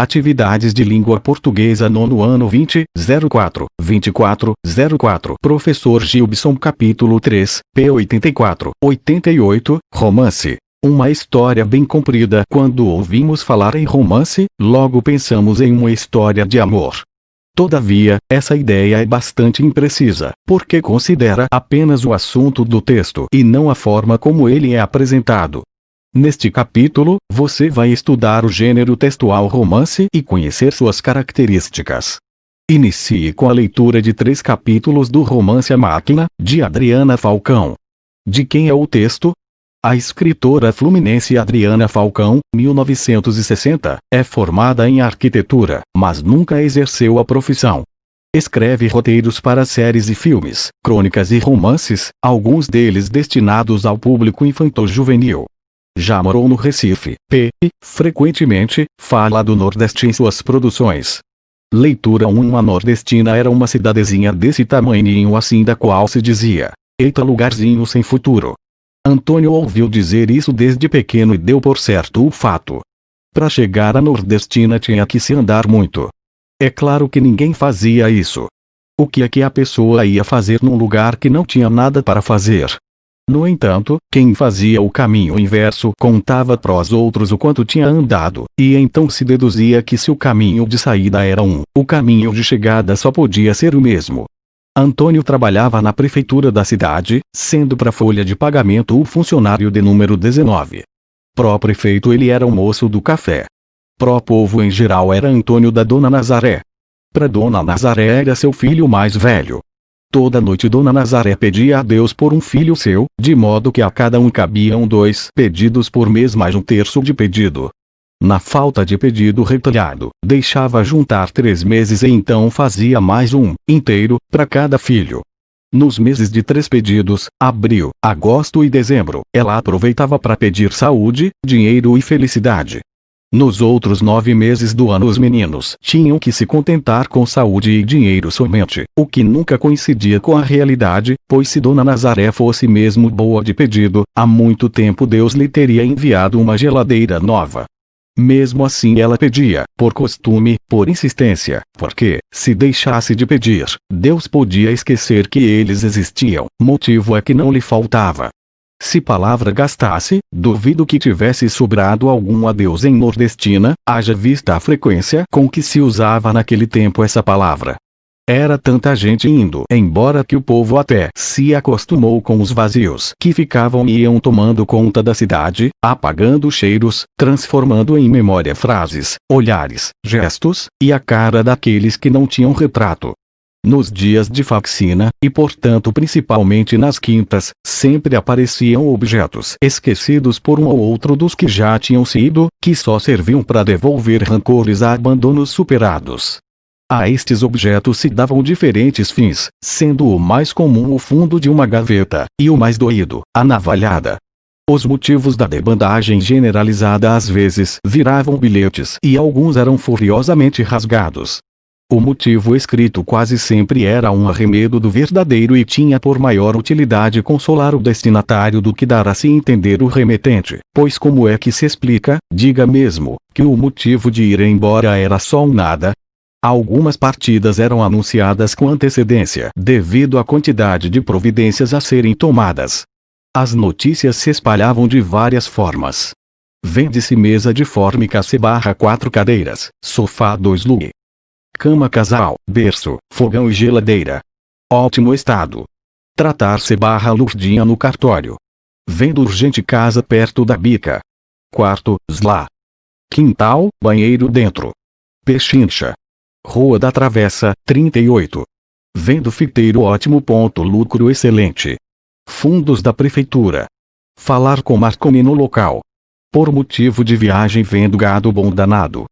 Atividades de língua portuguesa nono ano 20/04/24/04. Professor Gilbson capítulo 3, p. 84, 88, romance. Uma história bem comprida. Quando ouvimos falar em romance, logo pensamos em uma história de amor. Todavia, essa ideia é bastante imprecisa, porque considera apenas o assunto do texto e não a forma como ele é apresentado. Neste capítulo, você vai estudar o gênero textual romance e conhecer suas características. Inicie com a leitura de 3 capítulos do romance A Máquina, de Adriana Falcão. De quem é o texto? A escritora fluminense Adriana Falcão, 1960, é formada em arquitetura, mas nunca exerceu a profissão. Escreve roteiros para séries e filmes, crônicas e romances, alguns deles destinados ao público infanto-juvenil. Já morou no Recife, frequentemente, fala do Nordeste em suas produções. Leitura 1. Uma nordestina era uma cidadezinha desse tamanhinho assim, da qual se dizia: eita, lugarzinho sem futuro. Antônio ouviu dizer isso desde pequeno e deu por certo o fato. Para chegar à nordestina tinha que se andar muito. É claro que ninguém fazia isso. O que é que a pessoa ia fazer num lugar que não tinha nada para fazer? No entanto, quem fazia o caminho inverso contava para os outros o quanto tinha andado, e então se deduzia que se o caminho de saída era um, o caminho de chegada só podia ser o mesmo. Antônio trabalhava na prefeitura da cidade, sendo para folha de pagamento o funcionário de número 19. Pró-prefeito ele era o moço do café. Pró-povo em geral era Antônio da Dona Nazaré. Para Dona Nazaré era seu filho mais velho. Toda noite Dona Nazaré pedia a Deus por um filho seu, de modo que a cada um cabiam 2 pedidos por mês mais 1/3 de pedido. Na falta de pedido retalhado, deixava juntar 3 meses e então fazia mais um inteiro para cada filho. Nos meses de 3 pedidos, abril, agosto e dezembro, ela aproveitava para pedir saúde, dinheiro e felicidade. Nos outros 9 meses do ano os meninos tinham que se contentar com saúde e dinheiro somente, o que nunca coincidia com a realidade, pois se Dona Nazaré fosse mesmo boa de pedido, há muito tempo Deus lhe teria enviado uma geladeira nova. Mesmo assim ela pedia, por costume, por insistência, porque, se deixasse de pedir, Deus podia esquecer que eles existiam, motivo é que não lhe faltava. Se palavra gastasse, duvido que tivesse sobrado algum adeus em nordestina, haja vista a frequência com que se usava naquele tempo essa palavra. Era tanta gente indo embora que o povo até se acostumou com os vazios que ficavam e iam tomando conta da cidade, apagando cheiros, transformando em memória frases, olhares, gestos, e a cara daqueles que não tinham retrato. Nos dias de faxina, e portanto principalmente nas quintas, sempre apareciam objetos esquecidos por um ou outro dos que já tinham sido, que só serviam para devolver rancores a abandonos superados. A estes objetos se davam diferentes fins, sendo o mais comum o fundo de uma gaveta, e o mais doído, a navalhada. Os motivos da debandagem generalizada às vezes viravam bilhetes e alguns eram furiosamente rasgados. O motivo escrito quase sempre era um arremedo do verdadeiro e tinha por maior utilidade consolar o destinatário do que dar a se entender o remetente, pois como é que se explica, diga mesmo, que o motivo de ir embora era só um nada? Algumas partidas eram anunciadas com antecedência devido à quantidade de providências a serem tomadas. As notícias se espalhavam de várias formas. Vende-se mesa de fórmica C/4 cadeiras, sofá 2 lugares. Cama casal, berço, fogão e geladeira. Ótimo estado. Tratar C/Lurdinha no cartório. Vendo urgente casa perto da bica. Quarto, slá. Quintal, banheiro dentro. Pechincha. Rua da Travessa, 38. Vendo fiteiro ótimo. Lucro excelente. Fundos da prefeitura. Falar com Marconi no local. Por motivo de viagem vendo gado bom danado.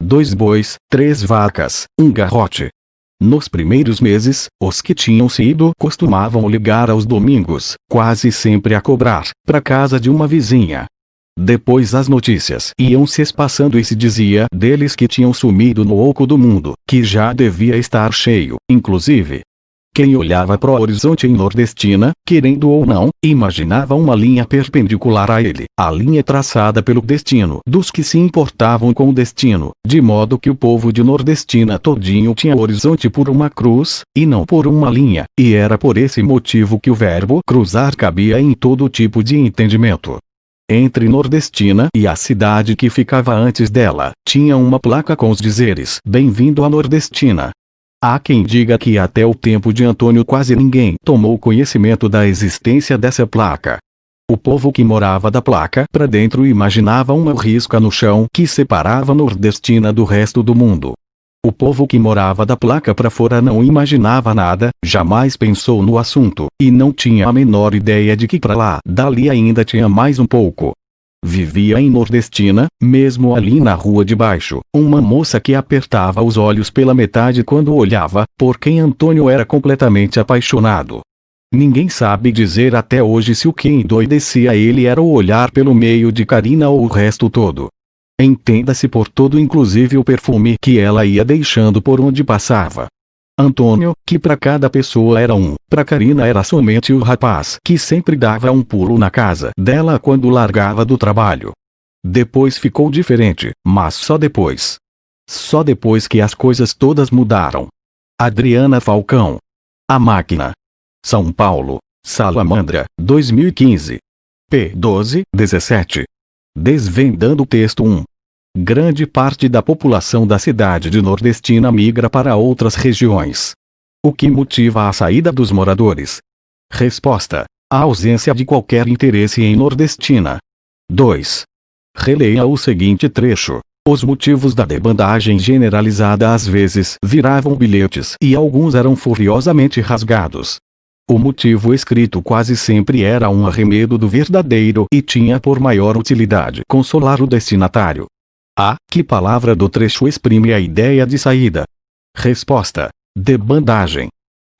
2 bois, 3 vacas, 1 garrote. Nos primeiros meses, os que tinham sido costumavam ligar aos domingos, quase sempre a cobrar, para casa de uma vizinha. Depois as notícias iam se espaçando e se dizia deles que tinham sumido no oco do mundo, que já devia estar cheio, inclusive. Quem olhava para o horizonte em Nordestina, querendo ou não, imaginava uma linha perpendicular a ele, a linha traçada pelo destino dos que se importavam com o destino, de modo que o povo de Nordestina todinho tinha o horizonte por uma cruz, e não por uma linha, e era por esse motivo que o verbo cruzar cabia em todo tipo de entendimento. Entre Nordestina e a cidade que ficava antes dela, tinha uma placa com os dizeres: Bem-vindo a Nordestina. Há quem diga que até o tempo de Antônio quase ninguém tomou conhecimento da existência dessa placa. O povo que morava da placa para dentro imaginava uma risca no chão que separava Nordestina do resto do mundo. O povo que morava da placa para fora não imaginava nada, jamais pensou no assunto, e não tinha a menor ideia de que para lá dali ainda tinha mais um pouco. Vivia em Nordestina, mesmo ali na rua de baixo, uma moça que apertava os olhos pela metade quando olhava, por quem Antônio era completamente apaixonado. Ninguém sabe dizer até hoje se o que endoidecia ele era o olhar pelo meio de Karina ou o resto todo. Entenda-se por todo inclusive o perfume que ela ia deixando por onde passava. Antônio, que para cada pessoa era um, para Karina era somente o rapaz que sempre dava um pulo na casa dela quando largava do trabalho. Depois ficou diferente, mas só depois. Só depois que as coisas todas mudaram. Adriana Falcão. A Máquina. São Paulo, Salamandra, 2015. p. 12, 17. Desvendando o texto 1. Grande parte da população da cidade de Nordestina migra para outras regiões. O que motiva a saída dos moradores? Resposta: a ausência de qualquer interesse em Nordestina. 2. Releia o seguinte trecho. Os motivos da debandagem generalizada às vezes viravam bilhetes e alguns eram furiosamente rasgados. O motivo escrito quase sempre era um arremedo do verdadeiro e tinha por maior utilidade consolar o destinatário. A. Que palavra do trecho exprime a ideia de saída? Resposta: debandagem.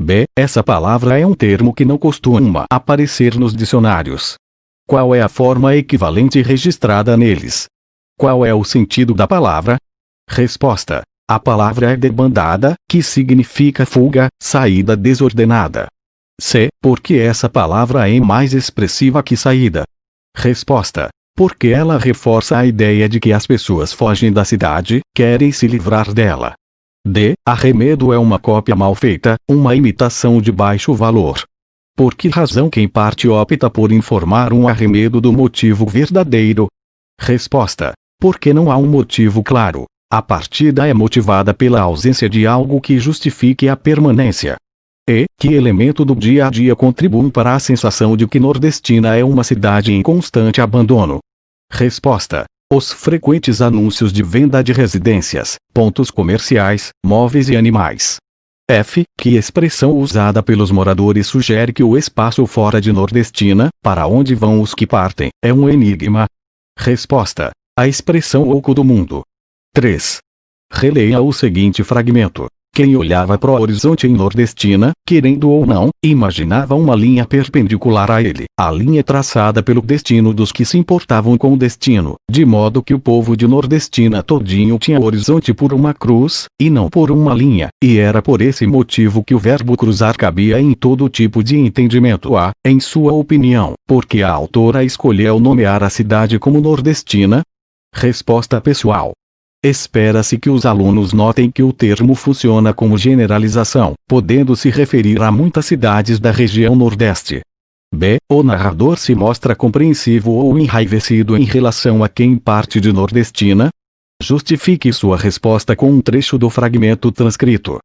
B. Essa palavra é um termo que não costuma aparecer nos dicionários. Qual é a forma equivalente registrada neles? Qual é o sentido da palavra? Resposta: a palavra é debandada, que significa fuga, saída desordenada. C. Por que essa palavra é mais expressiva que saída? Resposta: porque ela reforça a ideia de que as pessoas fogem da cidade, querem se livrar dela. D. Arremedo é uma cópia mal feita, uma imitação de baixo valor. Por que razão quem parte opta por informar um arremedo do motivo verdadeiro? Resposta: porque não há um motivo claro. A partida é motivada pela ausência de algo que justifique a permanência. E. Que elemento do dia a dia contribui para a sensação de que Nordestina é uma cidade em constante abandono? Resposta: os frequentes anúncios de venda de residências, pontos comerciais, móveis e animais. F. Que expressão usada pelos moradores sugere que o espaço fora de Nordestina, para onde vão os que partem, é um enigma? Resposta: a expressão oco do mundo. 3. Releia o seguinte fragmento. Quem olhava para o horizonte em Nordestina, querendo ou não, imaginava uma linha perpendicular a ele, a linha traçada pelo destino dos que se importavam com o destino, de modo que o povo de Nordestina todinho tinha o horizonte por uma cruz, e não por uma linha, e era por esse motivo que o verbo cruzar cabia em todo tipo de entendimento. A. Em sua opinião, porque a autora escolheu nomear a cidade como Nordestina? Resposta pessoal. Espera-se que os alunos notem que o termo funciona como generalização, podendo se referir a muitas cidades da região Nordeste. B. O narrador se mostra compreensivo ou enraivecido em relação a quem parte de Nordestina? Justifique sua resposta com um trecho do fragmento transcrito.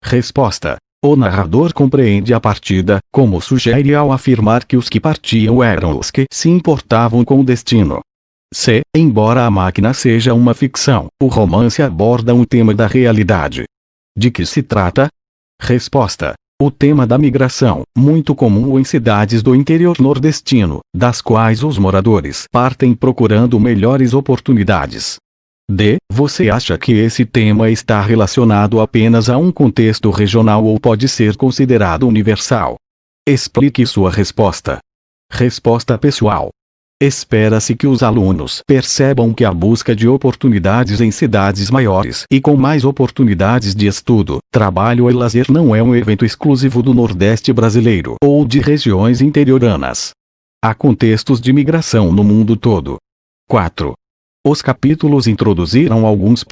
Resposta: o narrador compreende a partida, como sugere ao afirmar que os que partiam eram os que se importavam com o destino. C. Embora a máquina seja uma ficção, o romance aborda um tema da realidade. De que se trata? Resposta: o tema da migração, muito comum em cidades do interior nordestino, das quais os moradores partem procurando melhores oportunidades. D. Você acha que esse tema está relacionado apenas a um contexto regional ou pode ser considerado universal? Explique sua resposta. Resposta pessoal. Espera-se que os alunos percebam que a busca de oportunidades em cidades maiores e com mais oportunidades de estudo, trabalho e lazer não é um evento exclusivo do Nordeste brasileiro ou de regiões interioranas. Há contextos de migração no mundo todo. 4. Os capítulos introduziram alguns